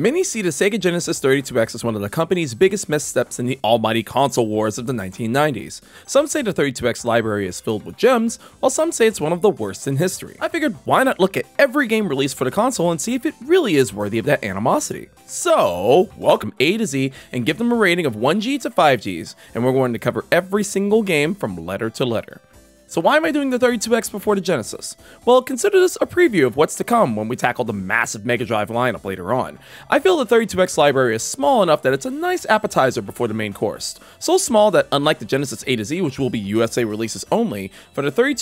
Many see the Sega Genesis 32X as one of the company's biggest missteps in the almighty console wars of the 1990s. Some say the 32X library is filled with gems, while some say it's one of the worst in history. I figured why not look at every game released for the console and see if it really is worthy of that animosity. So, welcome A to Z and give them a rating of 1G to 5Gs, and we're going to cover every single game from letter to letter. So why am I doing the 32X before the Genesis? Well, consider this a preview of what's to come when we tackle the massive Mega Drive lineup later on. I feel the 32X library is small enough that it's a nice appetizer before the main course. So small that unlike the Genesis A to Z, which will be USA releases only, for the 32